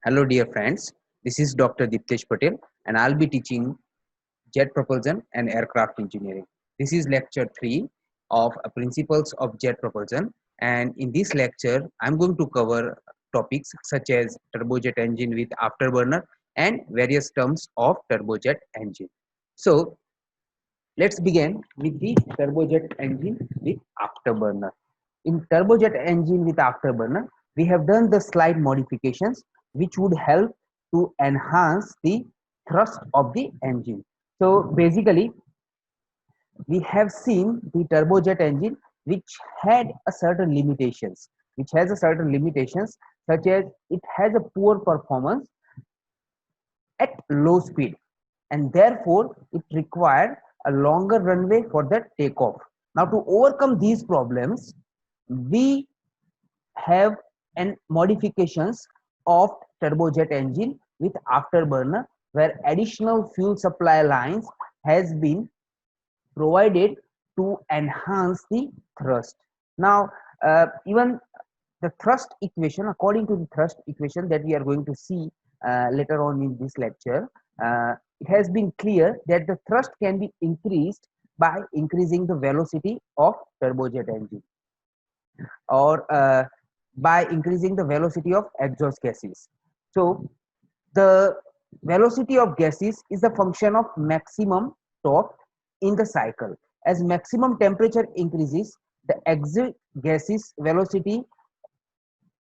Hello dear friends, this is Dr. Diptesh Patel and I'll be teaching jet propulsion and aircraft engineering. This is lecture 3 of Principles of Jet Propulsion, and in this lecture I'm going to cover topics such as turbojet engine with afterburner and various terms of turbojet engine. So let's begin with the turbojet engine with afterburner. In turbojet engine with afterburner, we have done the slight modifications which would help to enhance the thrust of the engine. So basically, we have seen the turbojet engine which had a certain limitations, such as it has a poor performance at low speed, and therefore it required a longer runway for the takeoff. Now to overcome these problems, we have an modifications of turbojet engine with afterburner, where additional fuel supply lines has been provided to enhance the thrust. Now even the thrust equation, according to the thrust equation that we are going to see later on in this lecture, it has been clear that the thrust can be increased by increasing the velocity of turbojet engine, or by increasing the velocity of exhaust gases. So the velocity of gases is a function of maximum torque in the cycle. As maximum temperature increases, the exit gases velocity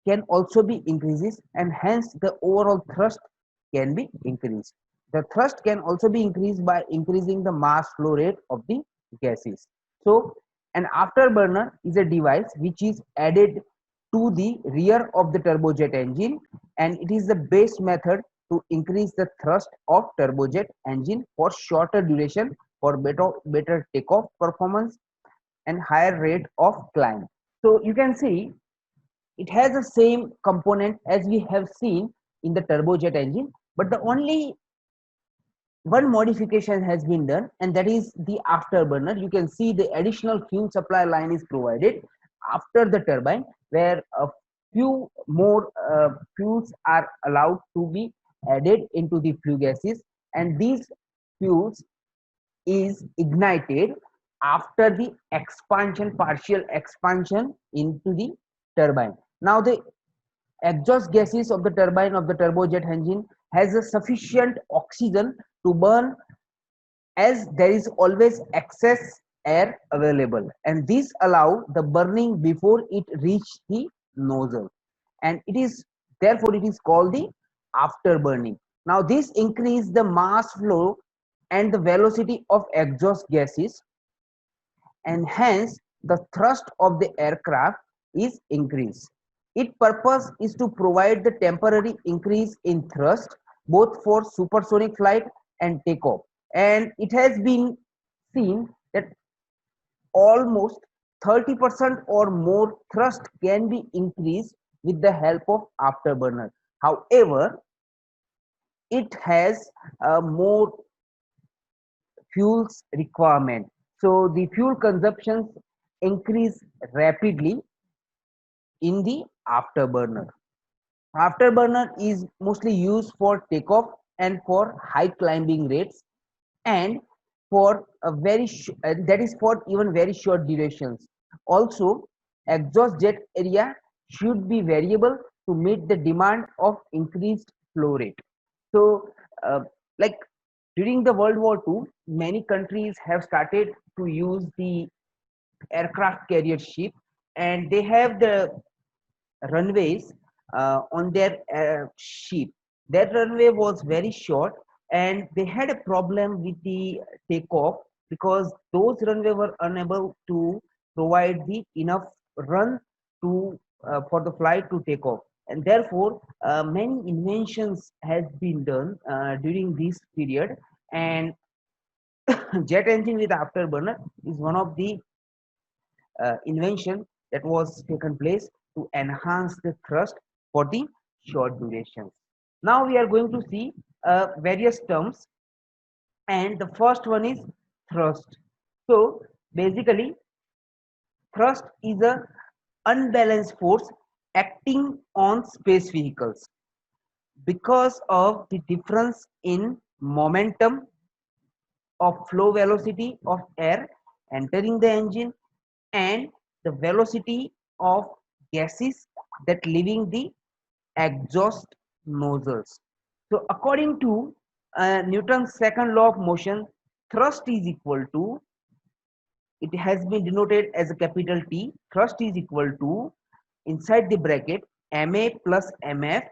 can also be increases, and hence the overall thrust can be increased. The thrust can also be increased by increasing the mass flow rate of the gases. So an afterburner is a device which is added to the rear of the turbojet engine, and it is the best method to increase the thrust of turbojet engine for shorter duration, for better takeoff performance and higher rate of climb. So you can see it has the same component as we have seen in the turbojet engine, but the only one modification has been done, and that is the afterburner. You can see the additional fuel supply line is provided after the turbine, where a few more fuels are allowed to be added into the flue gases, and these fuels is ignited after the expansion, partial expansion into the turbine. Now the exhaust gases of the turbine of the turbojet engine has a sufficient oxygen to burn, as there is always excess air available, and this allow the burning before it reach the nozzle, and it is therefore it is called the afterburning. Now this increase the mass flow and the velocity of exhaust gases, and hence the thrust of the aircraft is increased. Its purpose is to provide the temporary increase in thrust both for supersonic flight and takeoff, and it has been seen that almost 30% or more thrust can be increased with the help of afterburner. However, it has a more fuels requirement, so the fuel consumptions increase rapidly in the afterburner. Afterburner is mostly used for takeoff and for high climbing rates, and for a that is for even very short durations. Also, exhaust jet area should be variable to meet the demand of increased flow rate. So like during the World War II, many countries have started to use the aircraft carrier ship, and they have the runways on their ship. That runway was very short, and they had a problem with the takeoff because those runway were unable to provide the enough run to for the flight to take off, and therefore many inventions has been done during this period, and jet engine with afterburner is one of the invention that was taken place to enhance the thrust for the short durations. Now we are going to see various terms, and the first one is thrust. So basically, thrust is a unbalanced force acting on space vehicles. because of the difference in momentum of flow velocity of air entering the engine and the velocity of gases that leaving the exhaust nozzles. So according to Newton's second law of motion, thrust is equal to, it has been denoted as a capital T. Thrust is equal to, inside the bracket, ma plus mf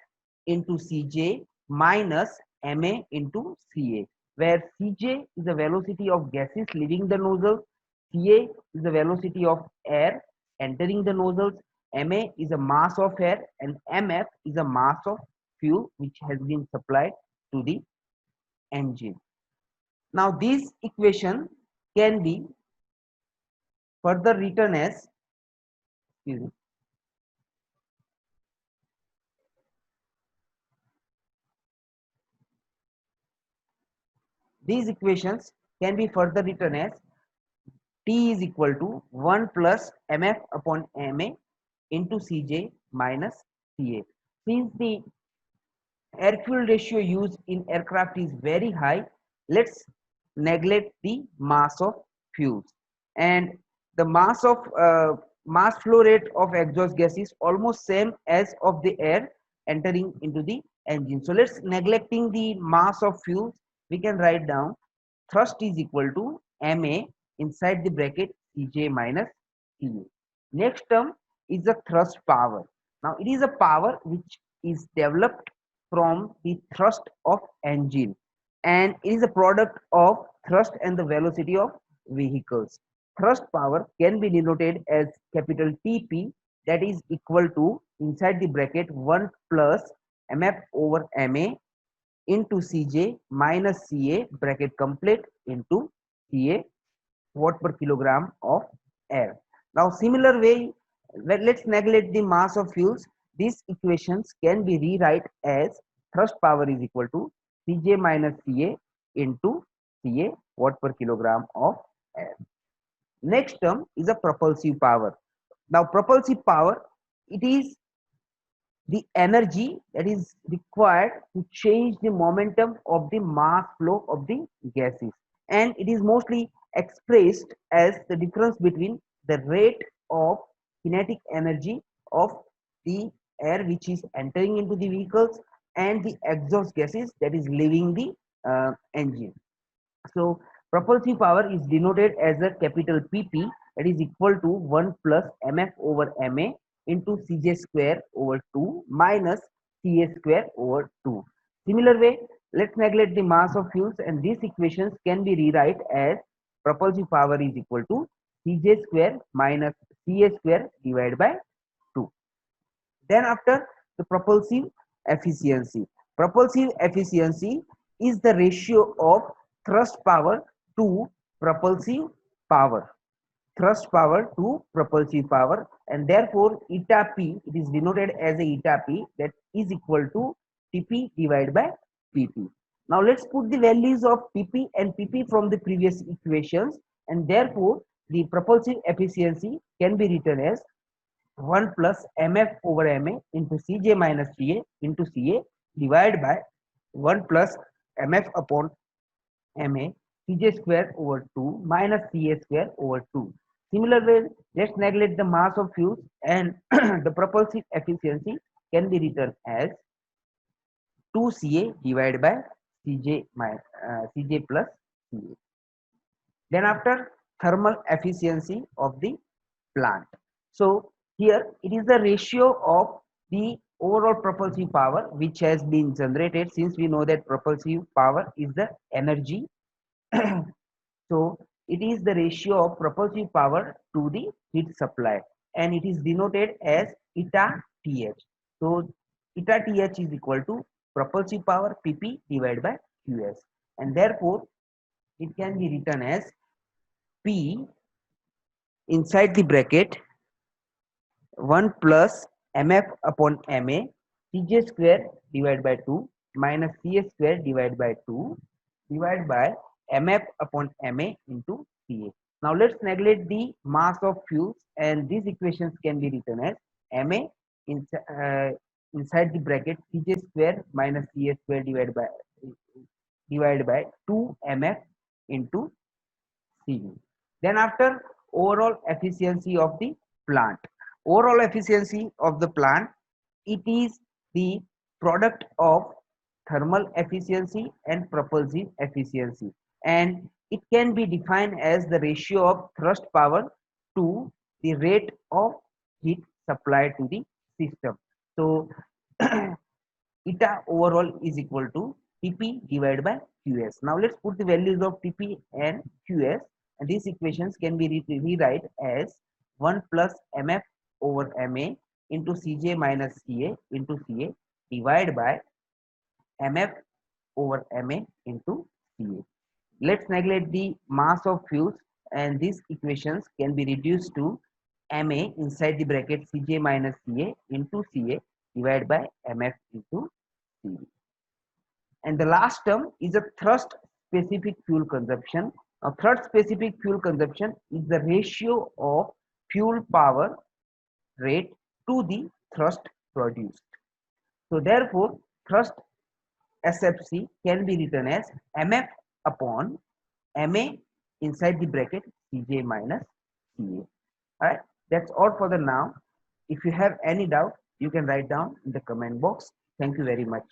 into cj minus ma into ca, where cj is the velocity of gases leaving the nozzle, ca is the velocity of air entering the nozzles, ma is a mass of air, and mf is a mass of fuel which has been supplied to the engine. Now this equation can be further written as, excuse me, these equations can be further written as T is equal to 1 plus mf upon ma into Cj minus Ca. Since the air fuel ratio used in aircraft is very high, let's neglect the mass of fuels. And the mass flow rate of exhaust gas is almost same as of the air entering into the engine. So let's neglecting the mass of fuels, we can write down thrust is equal to ma inside the bracket Cj minus Ca. Next term is the thrust power. Now it is a power which is developed from the thrust of engine, and it is a product of thrust and the velocity of vehicles. Thrust power can be denoted as capital TP, that is equal to, inside the bracket, 1 plus mf over ma into Cj minus Ca bracket complete into Ca watt per kilogram of air. Now similar way, let's neglect the mass of fuels. These equations can be rewrite as thrust power is equal to Cj minus Ca into Ca watt per kilogram of air. Next term is a propulsive power. Now propulsive power, it is the energy that is required to change the momentum of the mass flow of the gases, and it is mostly expressed as the difference between the rate of kinetic energy of the air which is entering into the vehicles and the exhaust gases that is leaving the engine. So propulsive power is denoted as a capital PP, that is equal to 1 plus mf over ma into Cj square over 2 minus Ca square over 2. Similar way, let's neglect the mass of fuels, and these equations can be rewrite as propulsive power is equal to Cj square minus Ca square divided by 2. Then after, the propulsive efficiency. Propulsive efficiency is the ratio of thrust power to propulsive power. Thrust power to propulsive power, and therefore eta P, it is denoted as a eta P, that is equal to Tp divided by Pp. Now let's put the values of Pp and Pp from the previous equations, and therefore the propulsive efficiency can be written as 1 plus mf over ma into Cj minus Ca into Ca divided by 1 plus mf upon ma Cj square over 2 minus Ca square over 2. Similarly, let's neglect the mass of fuels, and the propulsive efficiency can be written as 2Ca divided by Cj plus Ca. Then after, thermal efficiency of the plant. So here it is the ratio of the overall propulsive power which has been generated, since we know that propulsive power is the energy. So it is the ratio of propulsive power to the heat supply, and it is denoted as eta Th. So eta Th is equal to propulsive power Pp divided by Qs, and therefore it can be written as P inside the bracket 1 plus mf upon ma Cj square divided by 2 minus Cs square divided by 2 divided by mf upon ma into Ca. Now let's neglect the mass of fuels, and these equations can be written as ma in, inside the bracket Cj square minus Ca square divided by 2 mf into Cu. Then after overall efficiency of the plant. Overall efficiency of the plant, it is the product of thermal efficiency and propulsive efficiency, and it can be defined as the ratio of thrust power to the rate of heat supplied to the system. So eta overall is equal to Tp divided by Qs. Now let's put the values of Tp and Qs, and these equations can be rewrite as 1 plus mf over ma into Cj minus Ca into Ca divided by mf over ma into Ca. Let's neglect the mass of fuels, and these equations can be reduced to ma inside the bracket Cj minus Ca into Ca divided by mf into Ca. And the last term is a thrust specific fuel consumption. Now, thrust specific fuel consumption is the ratio of fuel power rate to the thrust produced. So therefore, thrust SFC can be written as mf upon ma inside the bracket Cj minus Ca. Alright, that's all for the now. If you have any doubt, you can write down in the comment box. Thank you very much.